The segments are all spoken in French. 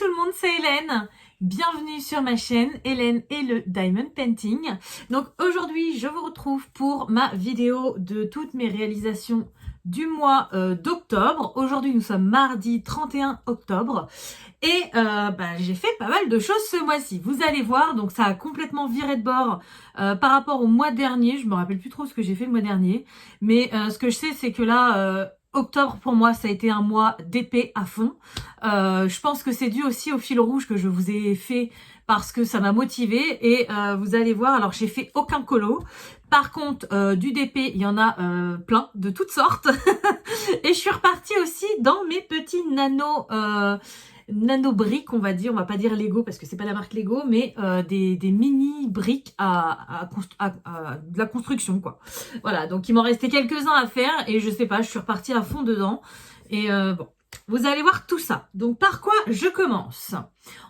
tout le monde, c'est Hélène. Bienvenue sur ma chaîne Hélène et le Diamond Painting. Donc aujourd'hui, je vous retrouve pour ma vidéo de toutes mes réalisations du mois d'octobre. Aujourd'hui, nous sommes mardi 31 octobre. Et j'ai fait pas mal de choses ce mois-ci. Vous allez voir, donc ça a complètement viré de bord par rapport au mois dernier. Je me rappelle plus trop ce que j'ai fait le mois dernier. Mais ce que je sais, c'est que là... octobre pour moi ça a été un mois d'épée à fond. Je pense que c'est dû aussi au fil rouge que je vous ai fait parce que ça m'a motivé et vous allez voir, alors j'ai fait aucun colo. Par contre du DP il y en a plein de toutes sortes et je suis repartie aussi dans mes petits nano briques, on va dire, on va pas dire Lego parce que c'est pas la marque Lego, mais des mini briques de la construction quoi. Voilà, donc il m'en restait quelques-uns à faire et je sais pas, je suis repartie à fond dedans et bon, vous allez voir tout ça. Donc par quoi je commence?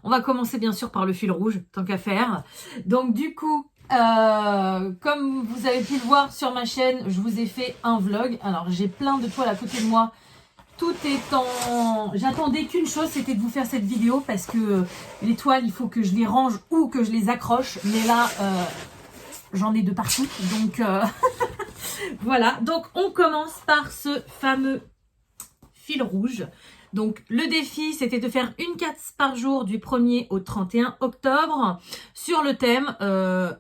On va commencer bien sûr par le fil rouge, tant qu'à faire. Donc du coup, comme vous avez pu le voir sur ma chaîne, je vous ai fait un vlog. Alors j'ai plein de toiles à côté de moi. Tout est en... J'attendais qu'une chose, c'était de vous faire cette vidéo parce que les toiles, il faut que je les range ou que je les accroche. Mais là, j'en ai de partout. Donc, voilà. Donc, on commence par ce fameux fil rouge. Donc, le défi, c'était de faire une case par jour du 1er au 31 octobre sur le thème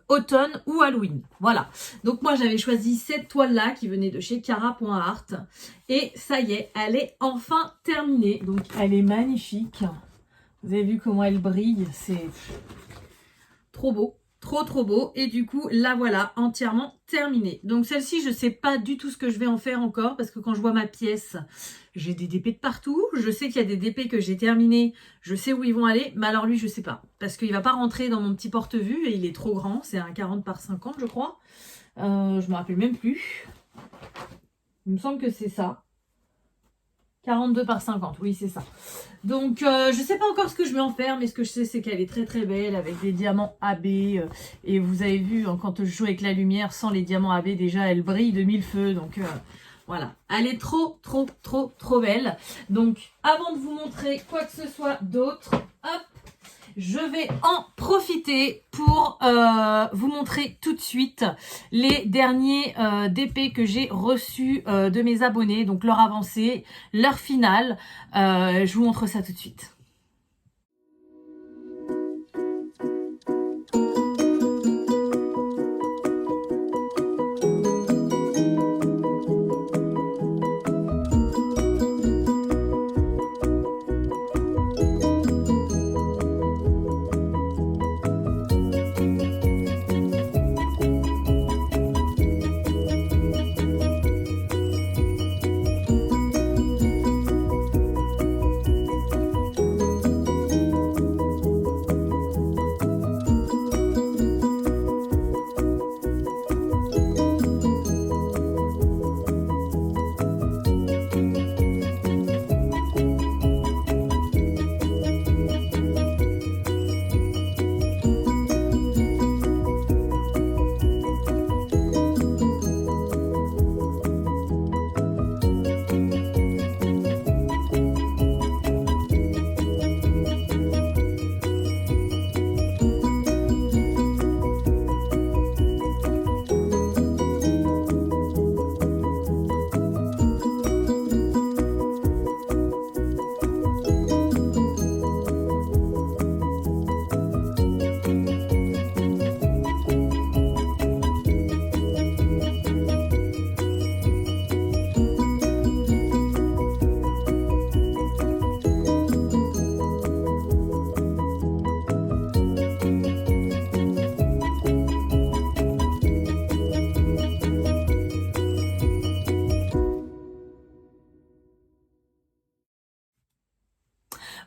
automne ou Halloween. Voilà. Donc, moi, j'avais choisi cette toile-là qui venait de chez Cara.art. Et ça y est, elle est enfin terminée. Donc, elle est magnifique. Vous avez vu comment elle brille? C'est trop beau. Trop beau. Et du coup, la voilà entièrement terminée. Donc, celle-ci, je ne sais pas du tout ce que je vais en faire encore. Parce que quand je vois ma pièce, j'ai des DP de partout. Je sais qu'il y a des DP que j'ai terminés. Je sais où ils vont aller. Mais alors lui, je ne sais pas. Parce qu'il ne va pas rentrer dans mon petit porte-vue. Et il est trop grand. C'est un 40 par 50, je crois. Je ne me rappelle même plus. Il me semble que c'est ça. 42 par 50, oui c'est ça. Donc je sais pas encore ce que je vais en faire, mais ce que je sais c'est qu'elle est très belle avec des diamants AB. Et vous avez vu, hein, quand je joue avec la lumière, sans les diamants AB, déjà elle brille de mille feux. Donc voilà, elle est trop belle. Donc avant de vous montrer quoi que ce soit d'autre, hop, je vais en profiter pour vous montrer tout de suite les derniers DP que j'ai reçus de mes abonnés, donc leur avancée, leur finale. Je vous montre ça tout de suite.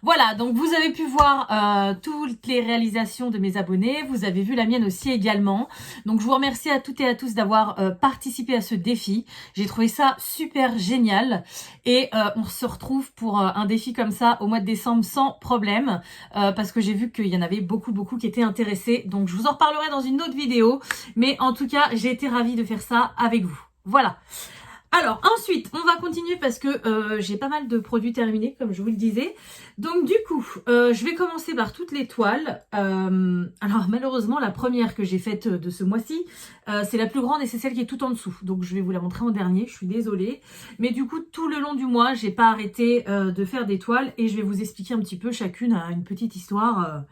Voilà, donc vous avez pu voir toutes les réalisations de mes abonnés. Vous avez vu la mienne aussi également. Donc je vous remercie à toutes et à tous d'avoir participé à ce défi. J'ai trouvé ça super génial. Et on se retrouve pour un défi comme ça au mois de décembre sans problème. Parce que j'ai vu qu'il y en avait beaucoup qui étaient intéressés. Donc je vous en reparlerai dans une autre vidéo. Mais en tout cas, j'ai été ravie de faire ça avec vous. Voilà. Alors ensuite, on va continuer parce que j'ai pas mal de produits terminés, comme je vous le disais. Donc du coup, je vais commencer par toutes les toiles. Alors malheureusement, la première que j'ai faite de ce mois-ci, c'est la plus grande et c'est celle qui est tout en dessous. Donc je vais vous la montrer en dernier, je suis désolée. Mais du coup, tout le long du mois, j'ai pas arrêté de faire des toiles et je vais vous expliquer un petit peu chacune une petite histoire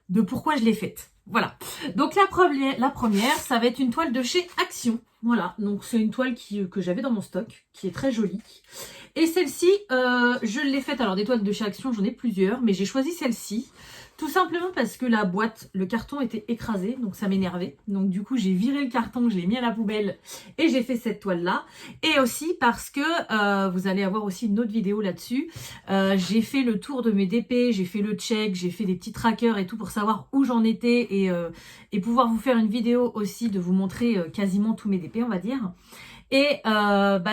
de pourquoi je l'ai faite. Voilà. Donc la première, ça va être une toile de chez Action. Voilà, donc c'est une toile que j'avais dans mon stock, qui est très jolie. Et celle-ci, je l'ai faite, alors des toiles de chez Action, j'en ai plusieurs, mais j'ai choisi celle-ci. Tout simplement parce que la boîte, le carton était écrasé, donc ça m'énervait. Donc du coup, j'ai viré le carton, je l'ai mis à la poubelle et j'ai fait cette toile-là. Et aussi parce que, vous allez avoir aussi une autre vidéo là-dessus, j'ai fait le tour de mes DP, j'ai fait le check, j'ai fait des petits trackers et tout pour savoir où j'en étais et pouvoir vous faire une vidéo aussi de vous montrer quasiment tous mes DP, on va dire. Et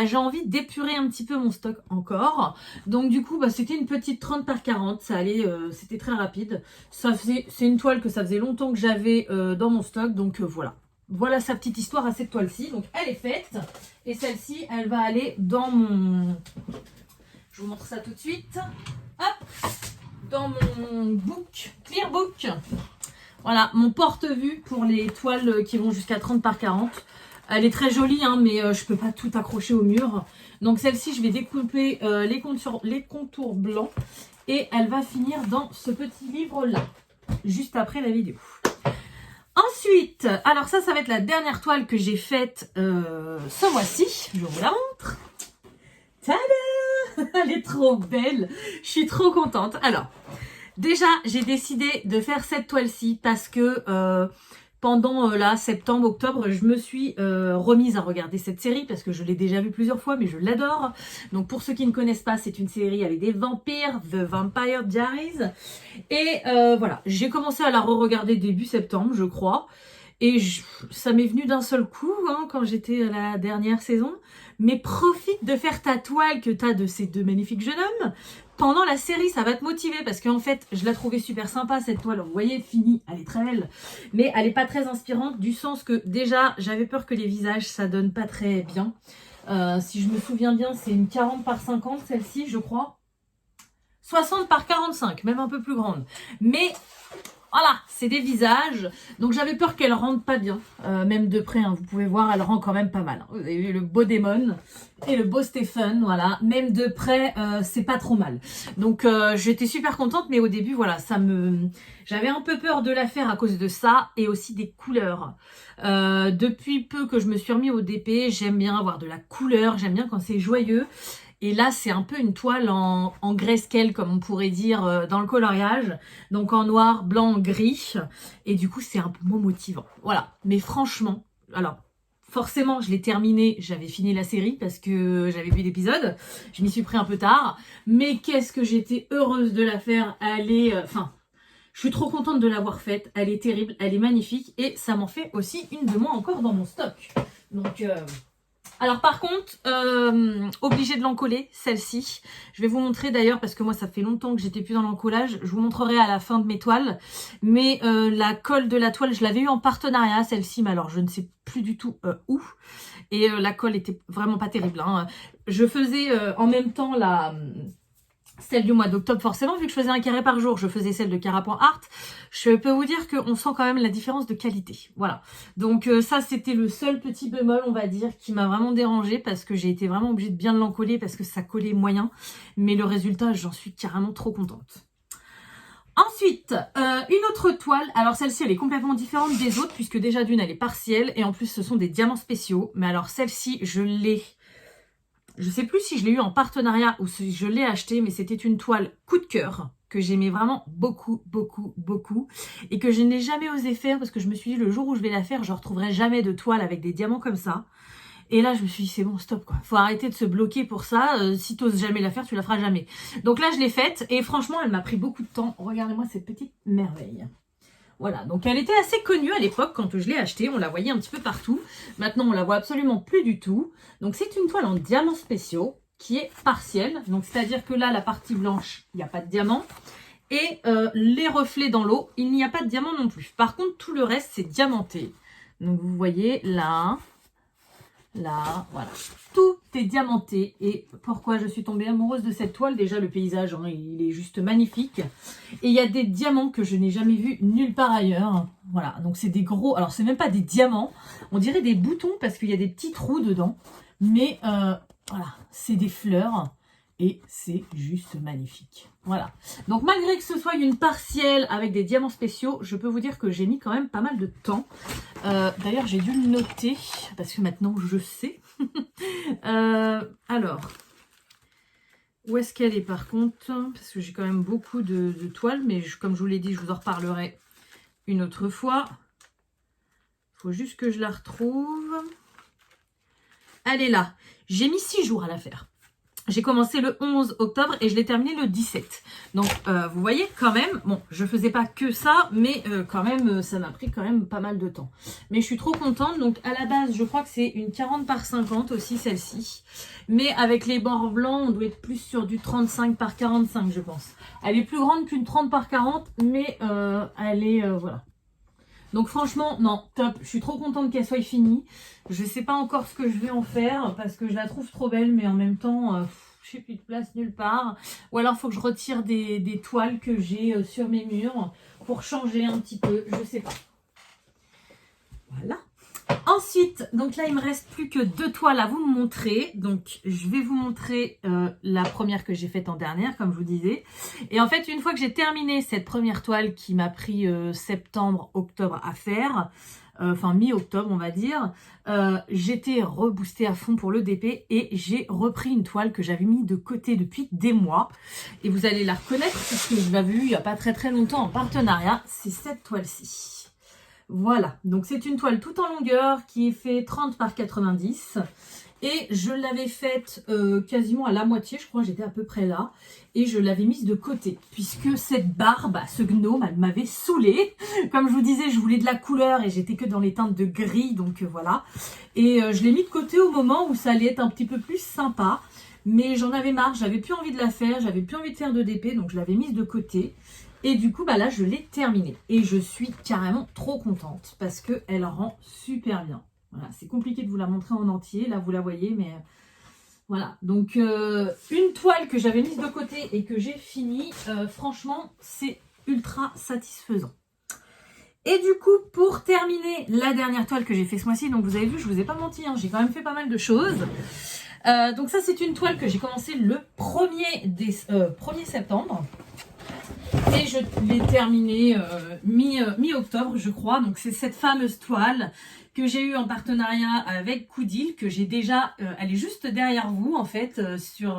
j'ai envie d'épurer un petit peu mon stock encore. Donc du coup, c'était une petite 30 par 40. Ça allait, c'était très rapide. C'est une toile que ça faisait longtemps que j'avais dans mon stock. Donc voilà. Voilà sa petite histoire à cette toile-ci. Donc elle est faite. Et celle-ci, elle va aller dans mon... Je vous montre ça tout de suite. Hop, dans mon book, Clear Book. Voilà, mon porte-vue pour les toiles qui vont jusqu'à 30 par 40. Elle est très jolie, hein, mais je peux pas tout accrocher au mur. Donc celle-ci, je vais découper les contours blancs. Et elle va finir dans ce petit livre-là, juste après la vidéo. Ensuite, alors ça va être la dernière toile que j'ai faite ce mois-ci. Je vous la montre. Tada! Elle est trop belle. Je suis trop contente. Alors, déjà, j'ai décidé de faire cette toile-ci parce que... pendant septembre, octobre, je me suis remise à regarder cette série parce que je l'ai déjà vue plusieurs fois, mais je l'adore. Donc pour ceux qui ne connaissent pas, c'est une série avec des vampires, The Vampire Diaries. Et voilà, j'ai commencé à la re-regarder début septembre, je crois. Et ça m'est venu d'un seul coup hein, quand j'étais à la dernière saison. Mais profite de faire ta toile que tu as de ces deux magnifiques jeunes hommes. Pendant la série, ça va te motiver parce qu'en fait, je la trouvais super sympa cette toile. Vous voyez, finie, elle est très belle. Mais elle n'est pas très inspirante du sens que déjà, j'avais peur que les visages, ça donne pas très bien. Si je me souviens bien, c'est une 40 par 50 celle-ci, je crois. 60 par 45, même un peu plus grande. Mais... voilà, c'est des visages. Donc j'avais peur qu'elle rentre pas bien. Même de près, hein, vous pouvez voir, elle rend quand même pas mal. Vous avez vu le beau Damon et le beau Stephen, voilà. Même de près, c'est pas trop mal. Donc j'étais super contente, mais au début, voilà, j'avais un peu peur de la faire à cause de ça et aussi des couleurs. Depuis peu que je me suis remis au DP, j'aime bien avoir de la couleur, j'aime bien quand c'est joyeux. Et là, c'est un peu une toile en grayscale, comme on pourrait dire, dans le coloriage. Donc en noir, blanc, gris. Et du coup, c'est un peu moins motivant. Voilà. Mais franchement, alors, forcément, je l'ai terminé. J'avais fini la série parce que j'avais vu l'épisode. Je m'y suis pris un peu tard. Mais qu'est-ce que j'étais heureuse de la faire. Elle est... je suis trop contente de l'avoir faite. Elle est terrible, elle est magnifique. Et ça m'en fait aussi une de moins encore dans mon stock. Donc... alors par contre, obligée de l'encoller, celle-ci. Je vais vous montrer d'ailleurs, parce que moi ça fait longtemps que j'étais plus dans l'encollage. Je vous montrerai à la fin de mes toiles. Mais la colle de la toile, je l'avais eu en partenariat, celle-ci. Mais alors je ne sais plus du tout où. Et la colle était vraiment pas terrible. Hein. Je faisais en même temps celle du mois d'octobre, forcément, vu que je faisais un carré par jour, je faisais celle de Cara.art. Je peux vous dire qu'on sent quand même la différence de qualité. Voilà. Donc ça, c'était le seul petit bémol, on va dire, qui m'a vraiment dérangée parce que j'ai été vraiment obligée de bien l'encoller parce que ça collait moyen. Mais le résultat, j'en suis carrément trop contente. Ensuite, une autre toile. Alors celle-ci, elle est complètement différente des autres puisque déjà d'une, elle est partielle et en plus, ce sont des diamants spéciaux. Mais alors celle-ci, je l'ai... je sais plus si je l'ai eu en partenariat ou si je l'ai acheté, mais c'était une toile coup de cœur que j'aimais vraiment beaucoup, beaucoup, beaucoup et que je n'ai jamais osé faire parce que je me suis dit le jour où je vais la faire, je ne retrouverai jamais de toile avec des diamants comme ça. Et là, je me suis dit, c'est bon, stop, quoi. Faut arrêter de se bloquer pour ça. Si tu n'oses jamais la faire, tu la feras jamais. Donc là, je l'ai faite et franchement, elle m'a pris beaucoup de temps. Regardez-moi cette petite merveille. Voilà, donc elle était assez connue à l'époque quand je l'ai achetée, on la voyait un petit peu partout. Maintenant, on la voit absolument plus du tout. Donc c'est une toile en diamants spéciaux qui est partielle. Donc c'est-à-dire que là, la partie blanche, il n'y a pas de diamant. Et les reflets dans l'eau, il n'y a pas de diamant non plus. Par contre, tout le reste, c'est diamanté. Donc vous voyez là, Là, voilà. Tout est diamanté. Et pourquoi je suis tombée amoureuse de cette toile? Déjà, le paysage, hein, il est juste magnifique. Et il y a des diamants que je n'ai jamais vus nulle part ailleurs. Voilà, donc c'est des gros... Alors, c'est même pas des diamants. On dirait des boutons parce qu'il y a des petits trous dedans. Mais voilà, c'est des fleurs. Et c'est juste magnifique. Voilà. Donc malgré que ce soit une partielle avec des diamants spéciaux, je peux vous dire que j'ai mis quand même pas mal de temps. D'ailleurs, j'ai dû le noter parce que maintenant je sais. Alors, où est-ce qu'elle est par contre? Parce que j'ai quand même beaucoup de toiles, mais comme je vous l'ai dit, je vous en reparlerai une autre fois. Il faut juste que je la retrouve. Elle est là. J'ai mis 6 jours à la faire. J'ai commencé le 11 octobre et je l'ai terminé le 17. Donc, vous voyez quand même, bon, je faisais pas que ça, mais quand même, ça m'a pris quand même pas mal de temps. Mais je suis trop contente. Donc, à la base, je crois que c'est une 40 par 50 aussi, celle-ci. Mais avec les bords blancs, on doit être plus sur du 35 par 45, je pense. Elle est plus grande qu'une 30 par 40, mais elle est, voilà. Donc franchement, non, top. Je suis trop contente qu'elle soit finie. Je ne sais pas encore ce que je vais en faire parce que je la trouve trop belle, mais en même temps, je n'ai plus de place nulle part. Ou alors, il faut que je retire des toiles que j'ai sur mes murs pour changer un petit peu. Je ne sais pas. Voilà. Ensuite, donc là, il me reste plus que 2 toiles à vous montrer. Donc, je vais vous montrer la première que j'ai faite en dernière, comme je vous disais. Et en fait, une fois que j'ai terminé cette première toile qui m'a pris septembre, octobre à faire, enfin mi-octobre, on va dire, j'étais reboostée à fond pour le DP et j'ai repris une toile que j'avais mis de côté depuis des mois. Et vous allez la reconnaître puisque je l'avais vue il n'y a pas très longtemps en partenariat. C'est cette toile-ci. Voilà, donc c'est une toile toute en longueur qui est fait 30 par 90 et je l'avais faite quasiment à la moitié, je crois, j'étais à peu près là et je l'avais mise de côté puisque cette barbe, ce gnome, elle m'avait saoulée. Comme je vous disais, je voulais de la couleur et j'étais que dans les teintes de gris, donc voilà. Et je l'ai mis de côté au moment où ça allait être un petit peu plus sympa. Mais j'en avais marre, j'avais plus envie de la faire, j'avais plus envie de faire de DP, donc je l'avais mise de côté. Et du coup, bah là, je l'ai terminée. Et je suis carrément trop contente parce qu'elle rend super bien. Voilà, c'est compliqué de vous la montrer en entier. Là, vous la voyez, mais voilà. Donc, une toile que j'avais mise de côté et que j'ai finie, franchement, c'est ultra satisfaisant. Et du coup, pour terminer la dernière toile que j'ai fait ce mois-ci, donc vous avez vu, je vous ai pas menti, hein, j'ai quand même fait pas mal de choses. Donc ça, c'est une toile que j'ai commencé le 1er septembre. Et je l'ai terminée mi-octobre, je crois. Donc, c'est cette fameuse toile que j'ai eue en partenariat avec Coudil, que j'ai déjà... elle est juste derrière vous, en fait, sur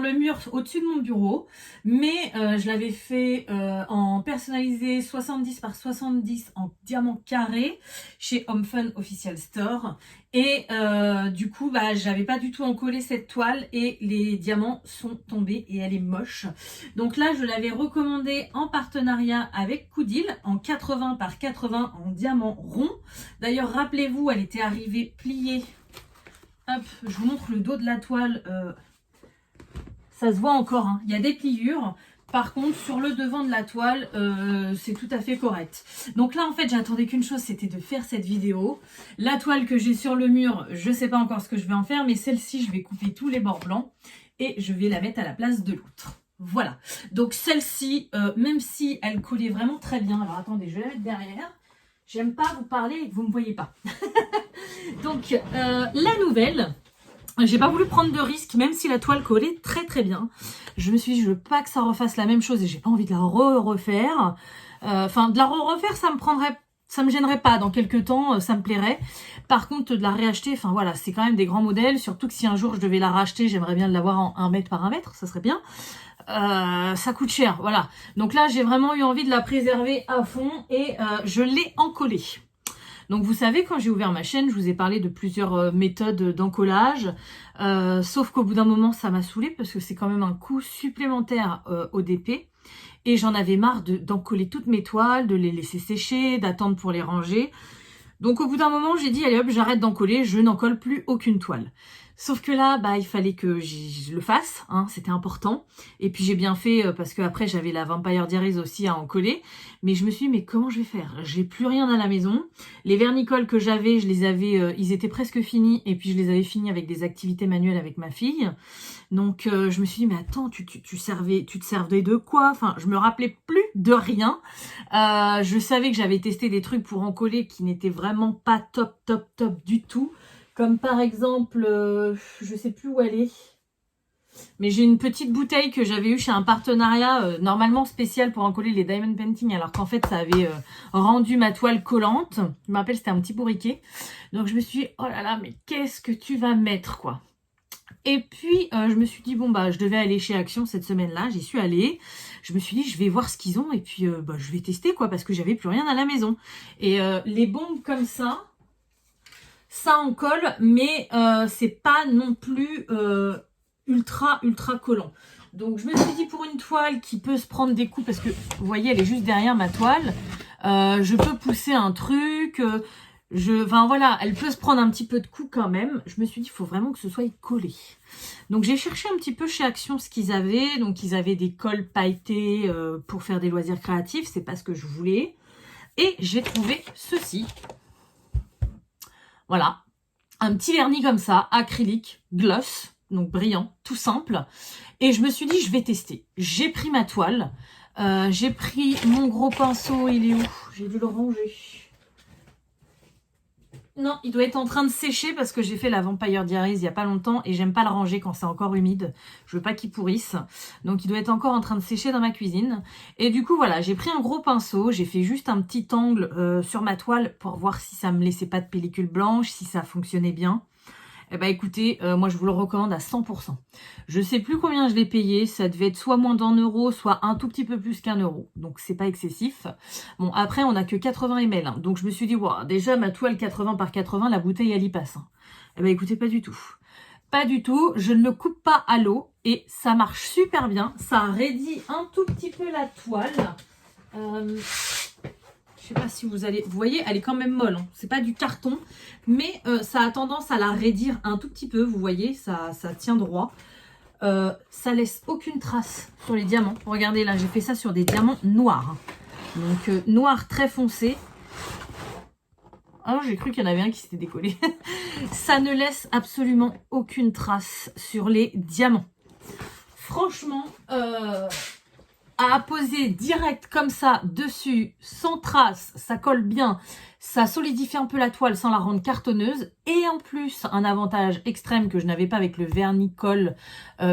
le mur au-dessus de mon bureau. Mais je l'avais fait en personnalisé 70 par 70 en diamant carré chez Home Fun Official Store. Et du coup, bah, j'avais pas du tout encollé cette toile et les diamants sont tombés et elle est moche. Donc là, je l'avais recommandée en partenariat avec Coudil en 80 par 80 en diamant rond. D'ailleurs, rappelez-vous, elle était arrivée pliée. Hop, je vous montre le dos de la toile. Ça se voit encore, hein. Il y a des pliures. Par contre, sur le devant de la toile, c'est tout à fait correct. Donc là, en fait, j'attendais qu'une chose, c'était de faire cette vidéo. La toile que j'ai sur le mur, je ne sais pas encore ce que je vais en faire, mais celle-ci, je vais couper tous les bords blancs et je vais la mettre à la place de l'autre. Voilà. Donc celle-ci, même si elle collait vraiment très bien, alors attendez, je vais la mettre derrière. J'aime pas vous parler et que vous ne me voyez pas. Donc, la nouvelle... J'ai pas voulu prendre de risque, même si la toile collait très bien. Je me suis dit, je veux pas que ça refasse la même chose et j'ai pas envie de la refaire. Enfin, de la refaire, ça me gênerait pas. Dans quelques temps, ça me plairait. Par contre, de la réacheter, enfin voilà, c'est quand même des grands modèles. Surtout que si un jour je devais la racheter, j'aimerais bien l'avoir en 1 mètre par 1 mètre, ça serait bien. Ça coûte cher, voilà. Donc là, j'ai vraiment eu envie de la préserver à fond et je l'ai encollée. Donc vous savez, quand j'ai ouvert ma chaîne, je vous ai parlé de plusieurs méthodes d'encollage, sauf qu'au bout d'un moment, ça m'a saoulée parce que c'est quand même un coût supplémentaire au DP. Et j'en avais marre d'encoller toutes mes toiles, de les laisser sécher, d'attendre pour les ranger. Donc au bout d'un moment, j'ai dit, allez hop, j'arrête d'encoller, je n'encolle plus aucune toile. Sauf que là, bah, il fallait que je le fasse, hein, c'était important. Et puis j'ai bien fait parce que après j'avais la Vampire Diaries aussi à en coller. Mais je me suis dit, mais comment je vais faire? J'ai plus rien à la maison. Les vernicoles que j'avais, je les avais, ils étaient presque finis. Et puis je les avais finis avec des activités manuelles avec ma fille. Donc je me suis dit, mais attends, tu te servais de quoi? Enfin, je me rappelais plus de rien. Je savais que j'avais testé des trucs pour en coller qui n'étaient vraiment pas top du tout. Comme par exemple, je sais plus où elle est, mais j'ai une petite bouteille que j'avais eue chez un partenariat normalement spécial pour en coller les diamond painting, alors qu'en fait ça avait rendu ma toile collante. Je me rappelle, c'était un petit bourriquet. Donc je me suis dit, oh là là, mais qu'est-ce que tu vas mettre quoi? Et puis je me suis dit, bon bah je devais aller chez Action cette semaine-là, j'y suis allée. Je me suis dit, je vais voir ce qu'ils ont et puis bah, je vais tester quoi, parce que j'avais plus rien à la maison. Et les bombes comme ça en colle, mais c'est pas non plus ultra collant. Donc je me suis dit, pour une toile qui peut se prendre des coups, parce que vous voyez elle est juste derrière ma toile, je peux pousser un truc, enfin voilà, elle peut se prendre un petit peu de coups quand même. Je me suis dit, il faut vraiment que ce soit collé. Donc j'ai cherché un petit peu chez Action ce qu'ils avaient. Donc ils avaient des colles pailletées pour faire des loisirs créatifs, c'est pas ce que je voulais. Et j'ai trouvé ceci. Voilà, un petit vernis comme ça, acrylique, gloss, donc brillant, tout simple. Et je me suis dit, je vais tester. J'ai pris ma toile, j'ai pris mon gros pinceau, il est où? J'ai dû le ranger. Non, il doit être en train de sécher parce que j'ai fait la Vampire Diaries il n'y a pas longtemps et j'aime pas le ranger quand c'est encore humide. Je veux pas qu'il pourrisse. Donc il doit être encore en train de sécher dans ma cuisine. Et du coup voilà, j'ai pris un gros pinceau, j'ai fait juste un petit angle sur ma toile pour voir si ça me laissait pas de pellicule blanche, si ça fonctionnait bien. Eh ben écoutez, moi je vous le recommande à 100%. Je sais plus combien je l'ai payé, ça devait être soit moins d'1 euro, soit un tout petit peu plus qu'1 euro. Donc c'est pas excessif. Bon après on a que 80 ml, hein. Donc je me suis dit, wow, déjà ma toile 80 par 80, la bouteille elle y passe. Hein. Eh ben écoutez, pas du tout. Pas du tout, je ne le coupe pas à l'eau et ça marche super bien. Ça raidit un tout petit peu la toile. Je sais pas si vous voyez, elle est quand même molle. Hein. C'est pas du carton, mais ça a tendance à la raidir un tout petit peu. Vous voyez, ça tient droit. Ça laisse aucune trace sur les diamants. Regardez là, j'ai fait ça sur des diamants noirs. Hein. Donc noir très foncé. Ah, j'ai cru qu'il y en avait un qui s'était décollé. Ça ne laisse absolument aucune trace sur les diamants. Franchement, à apposer direct comme ça dessus, sans trace, ça colle bien, ça solidifie un peu la toile sans la rendre cartonneuse. Et en plus, un avantage extrême que je n'avais pas avec le vernis-colle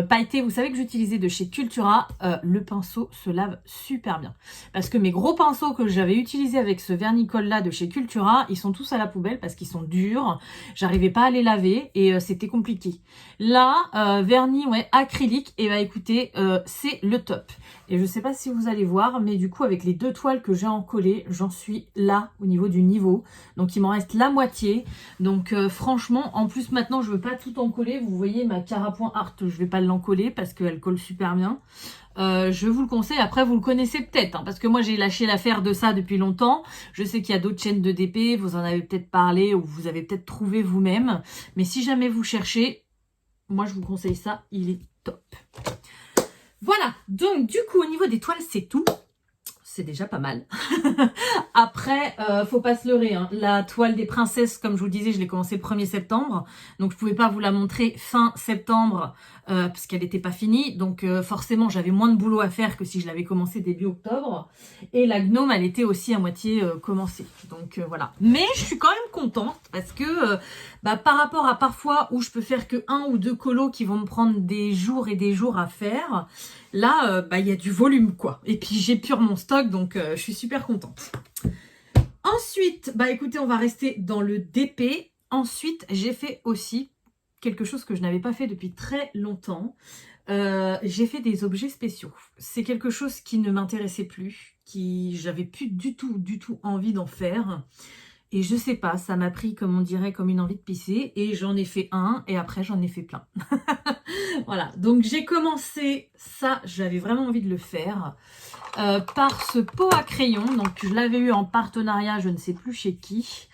pailleté, vous savez que j'utilisais de chez Cultura, le pinceau se lave super bien. Parce que mes gros pinceaux que j'avais utilisés avec ce vernis-colle là de chez Cultura, ils sont tous à la poubelle parce qu'ils sont durs, j'arrivais pas à les laver et c'était compliqué. Là, vernis ouais, acrylique, et bah écoutez, c'est le top. Et je sais pas si vous allez voir, mais du coup avec les deux toiles que j'ai en collé, j'en suis là au niveau du niveau. Donc il m'en reste la moitié. Donc franchement, en plus maintenant je veux pas tout en coller. Vous voyez ma Carapoint Art, je vais pas l'encoller parce qu'elle colle super bien. Je vous le conseille, après vous le connaissez peut-être, hein, parce que moi j'ai lâché l'affaire de ça depuis longtemps. Je sais qu'il y a d'autres chaînes de DP, vous en avez peut-être parlé ou vous avez peut-être trouvé vous-même. Mais si jamais vous cherchez, moi je vous conseille ça, il est top. Voilà, donc du coup au niveau des toiles c'est tout. C'est déjà pas mal. Après, faut pas se leurrer. Hein. La toile des princesses, comme je vous le disais, je l'ai commencé le 1er septembre. Donc je pouvais pas vous la montrer fin septembre parce qu'elle n'était pas finie. Donc forcément, j'avais moins de boulot à faire que si je l'avais commencé début octobre. Et la gnome, elle était aussi à moitié commencée. Donc voilà. Mais je suis quand même contente parce que par rapport à parfois où je peux faire que 1 ou 2 colos qui vont me prendre des jours et des jours à faire, là, il y a du volume, quoi. Et puis, j'épure mon stock, donc je suis super contente. Ensuite, écoutez, on va rester dans le DP. Ensuite, j'ai fait aussi quelque chose que je n'avais pas fait depuis très longtemps. J'ai fait des objets spéciaux. C'est quelque chose qui ne m'intéressait plus, j'avais plus du tout envie d'en faire. Et je sais pas, ça m'a pris, comme on dirait, comme une envie de pisser. Et j'en ai fait un, et après j'en ai fait plein. Voilà, donc j'ai commencé ça, j'avais vraiment envie de le faire. Par ce pot à crayon, donc je l'avais eu en partenariat, je ne sais plus chez qui.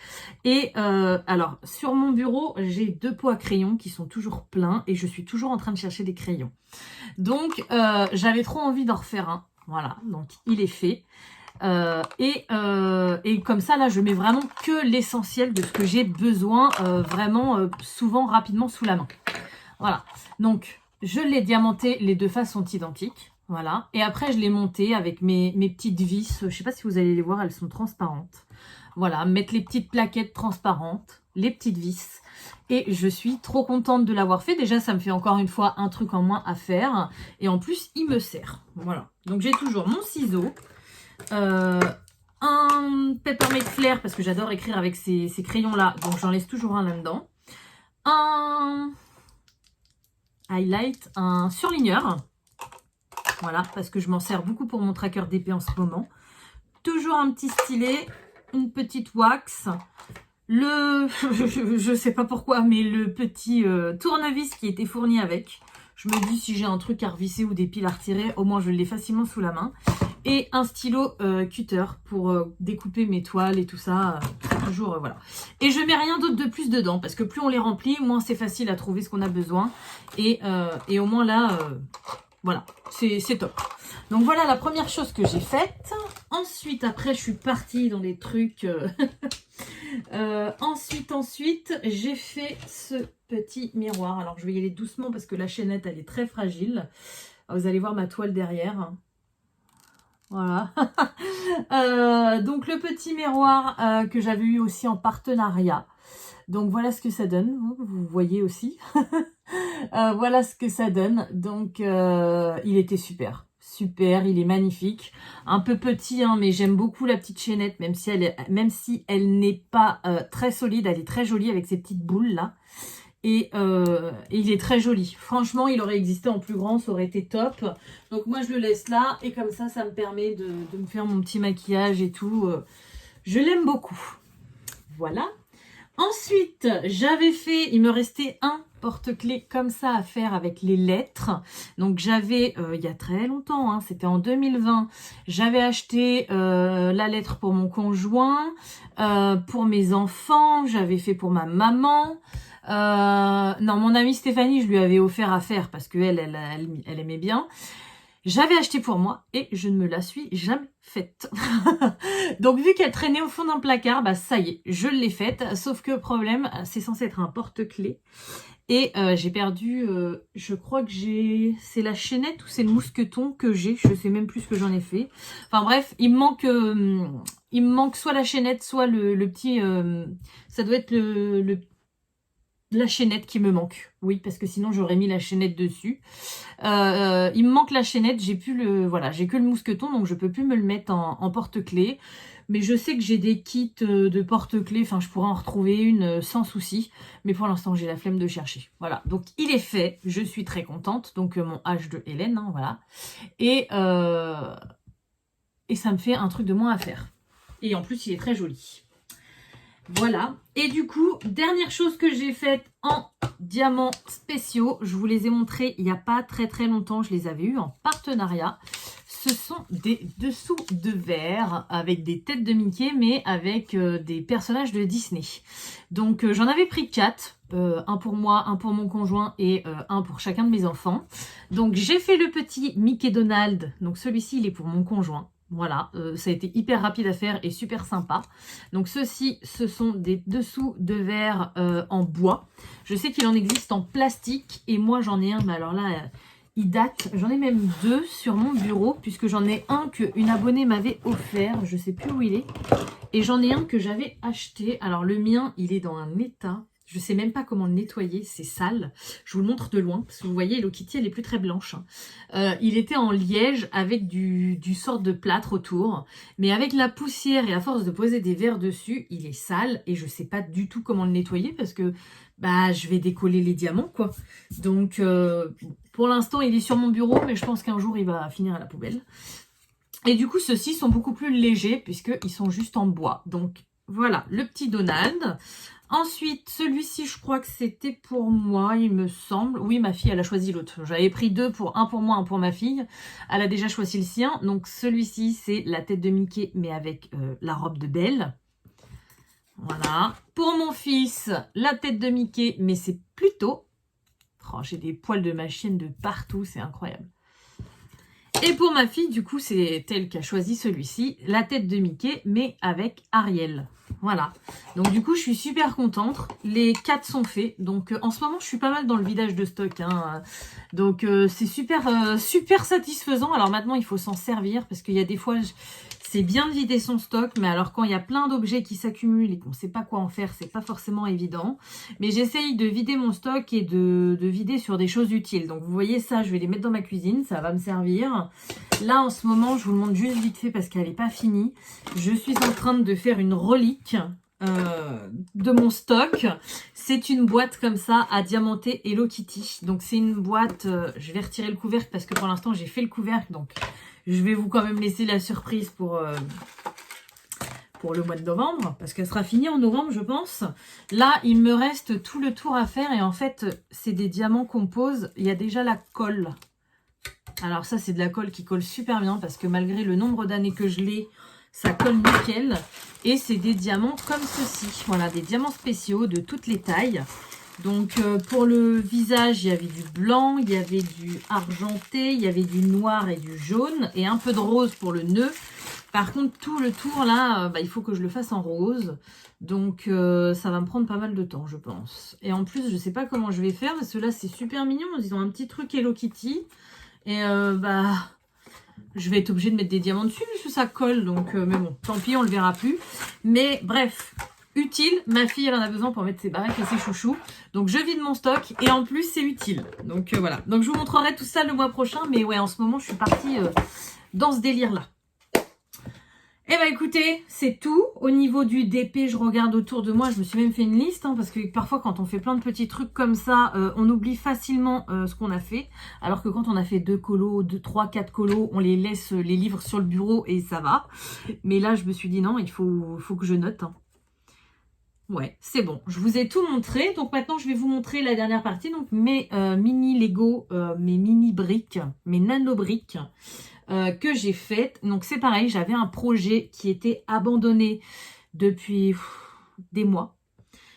Et alors, sur mon bureau, j'ai 2 pots à crayon qui sont toujours pleins. Et je suis toujours en train de chercher des crayons. Donc, j'avais trop envie d'en refaire un. Voilà, donc il est fait. Et comme ça, là, je mets vraiment que l'essentiel de ce que j'ai besoin, vraiment souvent, rapidement sous la main. Voilà, donc je l'ai diamanté, les 2 faces sont identiques. Voilà, et après je l'ai monté avec mes petites vis. Je ne sais pas si vous allez les voir, elles sont transparentes. Voilà, mettre les petites plaquettes transparentes, les petites vis. Et je suis trop contente de l'avoir fait. Déjà, ça me fait encore une fois un truc en moins à faire. Et en plus, il me sert. Voilà, donc j'ai toujours mon ciseau. Un Peppermint Flair parce que j'adore écrire avec ces crayons là, donc j'en laisse toujours un là-dedans. Un highlight, un surligneur, voilà, parce que je m'en sers beaucoup pour mon tracker d'épée en ce moment. Toujours un petit stylet, une petite wax, je sais pas pourquoi, mais le petit tournevis qui était fourni avec. Je me dis, si j'ai un truc à revisser ou des piles à retirer, au moins je l'ai facilement sous la main. Et un stylo cutter pour découper mes toiles et tout ça. Toujours, voilà. Et je mets rien d'autre de plus dedans, parce que plus on les remplit, moins c'est facile à trouver ce qu'on a besoin. Et au moins là, voilà, c'est top. Donc voilà la première chose que j'ai faite. Ensuite, après, je suis partie dans des trucs... ensuite, j'ai fait ce petit miroir. Alors, je vais y aller doucement parce que la chaînette, elle est très fragile. Vous allez voir ma toile derrière. Voilà. Donc, le petit miroir que j'avais eu aussi en partenariat. Donc, voilà ce que ça donne. Vous voyez aussi. Voilà ce que ça donne. Donc, il était super. Super, il est magnifique. Un peu petit, hein, mais j'aime beaucoup la petite chaînette, même si elle n'est pas très solide. Elle est très jolie avec ces petites boules là. Et il est très joli. Franchement, il aurait existé en plus grand, ça aurait été top. Donc moi, je le laisse là. Et comme ça me permet de me faire mon petit maquillage et tout. Je l'aime beaucoup. Voilà. Ensuite, j'avais fait, il me restait un porte-clés comme ça à faire avec les lettres. Donc j'avais, il y a très longtemps, hein, c'était en 2020, j'avais acheté la lettre pour mon conjoint, pour mes enfants, j'avais fait pour ma maman. Non, mon amie Stéphanie, je lui avais offert à faire parce qu'elle elle aimait bien. J'avais acheté pour moi et je ne me la suis jamais faite. Donc vu qu'elle traînait au fond d'un placard, bah ça y est, je l'ai faite. Sauf que problème, c'est censé être un porte-clés. Et j'ai perdu, je crois que c'est la chaînette ou c'est le mousqueton que j'ai. Je sais même plus ce que j'en ai fait. Enfin bref, il me manque soit la chaînette, soit le petit... ça doit être la chaînette qui me manque. Oui, parce que sinon j'aurais mis la chaînette dessus. Il me manque la chaînette, j'ai que le mousqueton, donc je peux plus me le mettre en porte-clés. Mais je sais que j'ai des kits de porte-clés, enfin je pourrais en retrouver une sans souci. Mais pour l'instant j'ai la flemme de chercher. Voilà, donc il est fait, je suis très contente. Donc mon H de Hélène, hein, voilà. Et ça me fait un truc de moins à faire. Et en plus il est très joli. Voilà, et du coup, dernière chose que j'ai faite en diamants spéciaux, je vous les ai montrés il n'y a pas très longtemps, je les avais eus en partenariat. Ce sont des dessous de verre avec des têtes de Mickey, mais avec des personnages de Disney. Donc j'en avais pris 4, un pour moi, un pour mon conjoint et un pour chacun de mes enfants. Donc j'ai fait le petit Mickey Donald, donc celui-ci il est pour mon conjoint. Voilà, ça a été hyper rapide à faire et super sympa. Donc ceux-ci, ce sont des dessous de verre en bois. Je sais qu'il en existe en plastique et moi j'en ai un, mais alors là, il date. J'en ai même 2 sur mon bureau puisque j'en ai un qu'une abonnée m'avait offert. Je sais plus où il est. Et j'en ai un que j'avais acheté. Alors le mien, il est dans un état... Je ne sais même pas comment le nettoyer, c'est sale. Je vous le montre de loin, parce que vous voyez, Hello Kitty, elle est plus très blanche. Il était en liège avec du sort de plâtre autour. Mais avec la poussière et à force de poser des verres dessus, il est sale. Et je ne sais pas du tout comment le nettoyer, parce que bah, je vais décoller les diamants, quoi. Donc, pour l'instant, il est sur mon bureau, mais je pense qu'un jour, il va finir à la poubelle. Et du coup, ceux-ci sont beaucoup plus légers, puisqu'ils sont juste en bois. Donc, Voilà, le petit Donald. Ensuite, celui-ci, je crois que c'était pour moi, il me semble. Oui, ma fille, elle a choisi l'autre. J'avais pris deux, un pour moi, un pour ma fille. Elle a déjà choisi le sien. Donc, celui-ci, c'est la tête de Mickey, mais avec la robe de Belle. Voilà. Pour mon fils, la tête de Mickey, mais c'est plutôt... Oh, j'ai des poils de ma chienne de partout, c'est incroyable. Et pour ma fille, du coup, c'est elle qui a choisi celui-ci, la tête de Mickey, mais avec Ariel. Voilà. Donc du coup, je suis super contente. Les 4 sont faits. Donc en ce moment, je suis pas mal dans le vidage de stock. Hein. Donc c'est super, super satisfaisant. Alors maintenant, il faut s'en servir parce qu'il y a des fois... C'est bien de vider son stock, mais alors quand il y a plein d'objets qui s'accumulent et qu'on ne sait pas quoi en faire, c'est pas forcément évident. Mais j'essaye de vider mon stock et de vider sur des choses utiles. Donc vous voyez ça, je vais les mettre dans ma cuisine, ça va me servir. Là en ce moment, je vous le montre juste vite fait parce qu'elle n'est pas finie. Je suis en train de faire une relique de mon stock. C'est une boîte comme ça à diamanter Hello Kitty. Donc c'est une boîte, je vais retirer le couvercle parce que pour l'instant j'ai fait le couvercle. Donc je vais vous quand même laisser la surprise pour le mois de novembre, parce qu'elle sera finie en novembre, je pense. Là, il me reste tout le tour à faire, et en fait, c'est des diamants qu'on pose. Il y a déjà la colle. Alors ça, c'est de la colle qui colle super bien, parce que malgré le nombre d'années que je l'ai, ça colle nickel. Et c'est des diamants comme ceci. Voilà, des diamants spéciaux de toutes les tailles. Donc pour le visage, il y avait du blanc, il y avait du argenté, il y avait du noir et du jaune et un peu de rose pour le nœud. Par contre, tout le tour là, il faut que je le fasse en rose. Donc ça va me prendre pas mal de temps, je pense. Et en plus, je sais pas comment je vais faire parce que là, c'est super mignon. Ils ont un petit truc Hello Kitty. Et je vais être obligée de mettre des diamants dessus puisque ça colle. Donc, mais bon, tant pis, on le verra plus. Mais bref... Utile, ma fille elle en a besoin pour mettre ses baraques et ses chouchous. Donc je vide mon stock et en plus c'est utile. Donc voilà. Donc je vous montrerai tout ça le mois prochain. Mais ouais, en ce moment je suis partie dans ce délire là. Eh ben écoutez, c'est tout. Au niveau du DP, je regarde autour de moi. Je me suis même fait une liste. Hein, parce que parfois quand on fait plein de petits trucs comme ça, on oublie facilement ce qu'on a fait. Alors que quand on a fait 2 colos, 2, 3, 4 colos, on les laisse les livres sur le bureau et ça va. Mais là je me suis dit non, il faut que je note. Hein. Ouais, c'est bon. Je vous ai tout montré. Donc maintenant, je vais vous montrer la dernière partie. Donc mes mini Lego, mes mini briques, mes nano briques que j'ai faites. Donc c'est pareil, j'avais un projet qui était abandonné depuis des mois.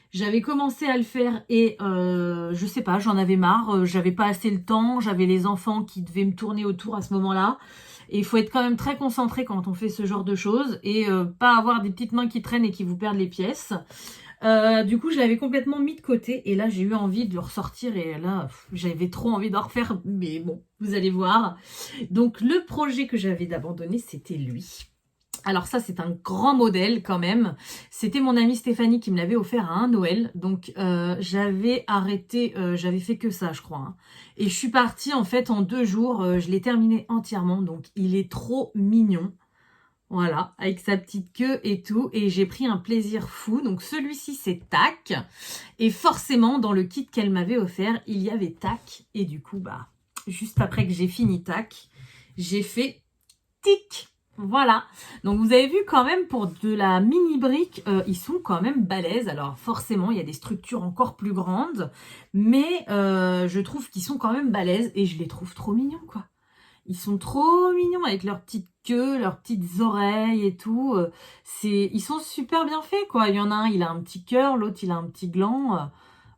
J'avais commencé à le faire et je sais pas, j'en avais marre. J'avais pas assez le temps. J'avais les enfants qui devaient me tourner autour à ce moment-là. Et il faut être quand même très concentré quand on fait ce genre de choses et pas avoir des petites mains qui traînent et qui vous perdent les pièces. Du coup, je l'avais complètement mis de côté et là, j'ai eu envie de le ressortir et là, j'avais trop envie d'en refaire, mais bon, vous allez voir. Donc, le projet que j'avais d'abandonner, c'était lui. Alors ça, c'est un grand modèle quand même. C'était mon amie Stéphanie qui me l'avait offert à un Noël. Donc, j'avais arrêté, j'avais fait que ça, je crois. Hein. Et je suis partie, en fait, en 2 jours. Je l'ai terminé entièrement. Donc, il est trop mignon. Voilà, avec sa petite queue et tout. Et j'ai pris un plaisir fou. Donc, celui-ci, c'est Tac. Et forcément, dans le kit qu'elle m'avait offert, il y avait Tac. Et du coup, juste après que j'ai fini Tac, j'ai fait Tic. Voilà, donc vous avez vu quand même pour de la mini brique, ils sont quand même balèzes. Alors forcément, il y a des structures encore plus grandes, mais je trouve qu'ils sont quand même balèzes et je les trouve trop mignons quoi. Ils sont trop mignons avec leurs petites queues, leurs petites oreilles et tout. Ils sont super bien faits quoi. Il y en a un, il a un petit cœur, l'autre il a un petit gland.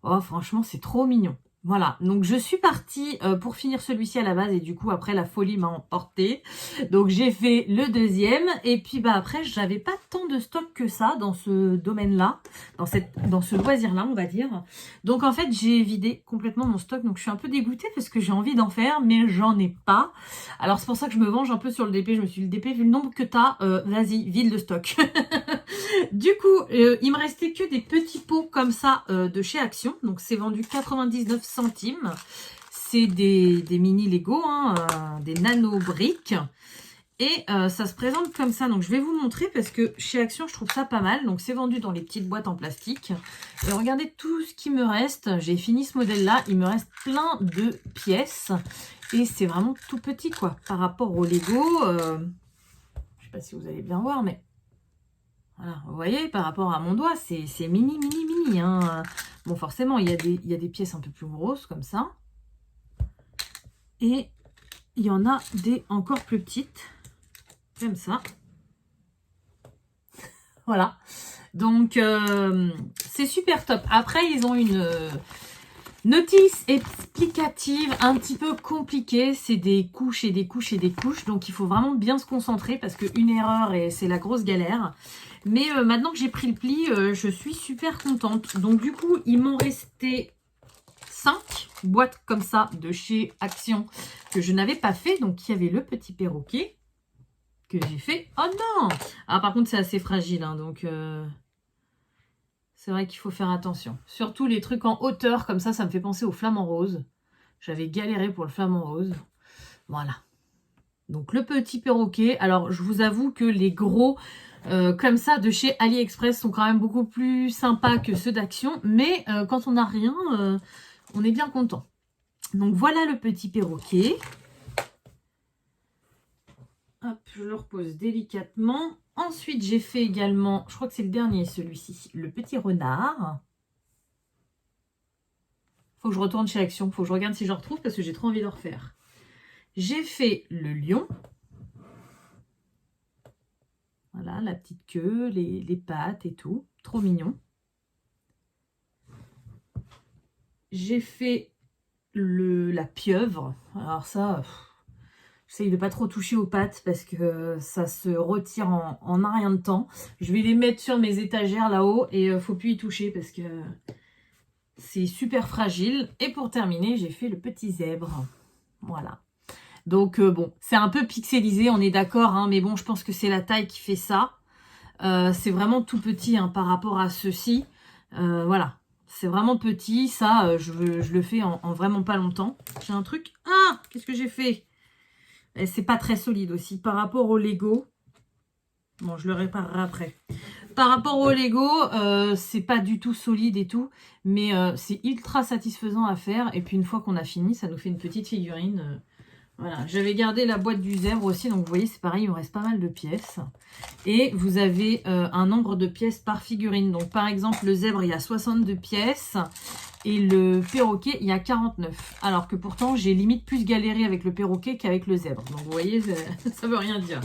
Oh franchement, c'est trop mignon. Voilà, donc je suis partie pour finir celui-ci à la base et du coup après la folie m'a emporté. Donc j'ai fait le deuxième et puis après j'avais pas tant de stock que ça dans ce domaine-là, dans ce loisir-là on va dire. Donc en fait j'ai vidé complètement mon stock donc je suis un peu dégoûtée parce que j'ai envie d'en faire mais j'en ai pas. Alors c'est pour ça que je me venge un peu sur le DP, je me suis dit le DP vu le nombre que t'as, vas-y vide le stock. Du coup, il me restait que des petits pots comme ça de chez Action. Donc, c'est vendu 99 centimes. C'est des mini Lego, hein, des nano briques. Et ça se présente comme ça. Donc, je vais vous montrer parce que chez Action, je trouve ça pas mal. Donc, c'est vendu dans les petites boîtes en plastique. Et regardez tout ce qui me reste. J'ai fini ce modèle-là. Il me reste plein de pièces. Et c'est vraiment tout petit, quoi. Par rapport au Lego. Je sais pas si vous allez bien voir, mais... Voilà, vous voyez, par rapport à mon doigt, c'est mini, mini, mini. Hein. Bon, forcément, il y a des pièces un peu plus grosses, comme ça. Et il y en a des encore plus petites, comme ça. Voilà. Donc, c'est super top. Après, ils ont une notice explicative un petit peu compliquée. C'est des couches et des couches et des couches. Donc, il faut vraiment bien se concentrer parce qu'une erreur, et c'est la grosse galère. Mais maintenant que j'ai pris le pli, je suis super contente. Donc, du coup, il m'en restait 5 boîtes comme ça de chez Action que je n'avais pas fait. Donc, il y avait le petit perroquet que j'ai fait. Oh non! Ah, par contre, c'est assez fragile. Hein, donc, c'est vrai qu'il faut faire attention. Surtout les trucs en hauteur, comme ça me fait penser au flamant rose. J'avais galéré pour le flamant rose. Voilà. Donc, le petit perroquet. Alors, je vous avoue que les gros... comme ça de chez AliExpress sont quand même beaucoup plus sympas que ceux d'Action, mais quand on n'a rien, on est bien content. Donc voilà le petit perroquet. Hop, je le repose délicatement. Ensuite, j'ai fait également, je crois que c'est le dernier celui-ci, le petit renard. Faut que je retourne chez Action, faut que je regarde si je retrouve parce que j'ai trop envie de le refaire. J'ai fait le lion. Voilà, la petite queue, les pattes et tout. Trop mignon. J'ai fait la pieuvre. Alors ça, j'essaye de pas trop toucher aux pattes parce que ça se retire en un rien de temps. Je vais les mettre sur mes étagères là-haut et faut plus y toucher parce que c'est super fragile. Et pour terminer, j'ai fait le petit zèbre. Voilà. Donc bon, c'est un peu pixelisé, on est d'accord, hein, mais bon, je pense que c'est la taille qui fait ça. C'est vraiment tout petit hein, par rapport à ceux-ci. Voilà, c'est vraiment petit. Ça, je le fais en vraiment pas longtemps. J'ai un truc. Ah, qu'est-ce que j'ai fait? C'est pas très solide aussi par rapport au Lego. Bon, je le réparerai après. Par rapport au Lego, c'est pas du tout solide et tout, mais c'est ultra satisfaisant à faire. Et puis une fois qu'on a fini, ça nous fait une petite figurine. Voilà, j'avais gardé la boîte du zèbre aussi, donc vous voyez, c'est pareil, il me reste pas mal de pièces. Et vous avez un nombre de pièces par figurine. Donc par exemple, le zèbre, il y a 62 pièces et le perroquet, il y a 49. Alors que pourtant, j'ai limite plus galéré avec le perroquet qu'avec le zèbre. Donc vous voyez, ça veut rien dire.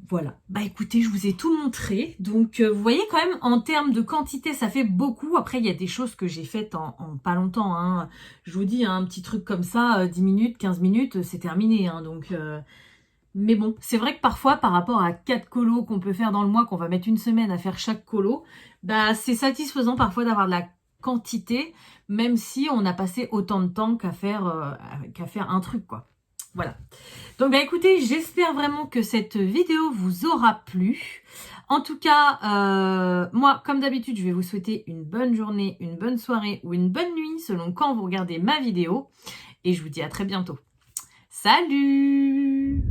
Voilà, bah écoutez, je vous ai tout montré. Donc, vous voyez quand même, en termes de quantité, ça fait beaucoup. Après, il y a des choses que j'ai faites en pas longtemps. Hein. Je vous dis, hein, un petit truc comme ça, 10 minutes, 15 minutes, c'est terminé. Hein. Donc, mais bon, c'est vrai que parfois, par rapport à 4 colos qu'on peut faire dans le mois, qu'on va mettre une semaine à faire chaque colo, bah c'est satisfaisant parfois d'avoir de la quantité, même si on a passé autant de temps qu'à faire un truc, quoi. Voilà. Donc, bah, écoutez, j'espère vraiment que cette vidéo vous aura plu. En tout cas, moi, comme d'habitude, je vais vous souhaiter une bonne journée, une bonne soirée ou une bonne nuit, selon quand vous regardez ma vidéo. Et je vous dis à très bientôt. Salut!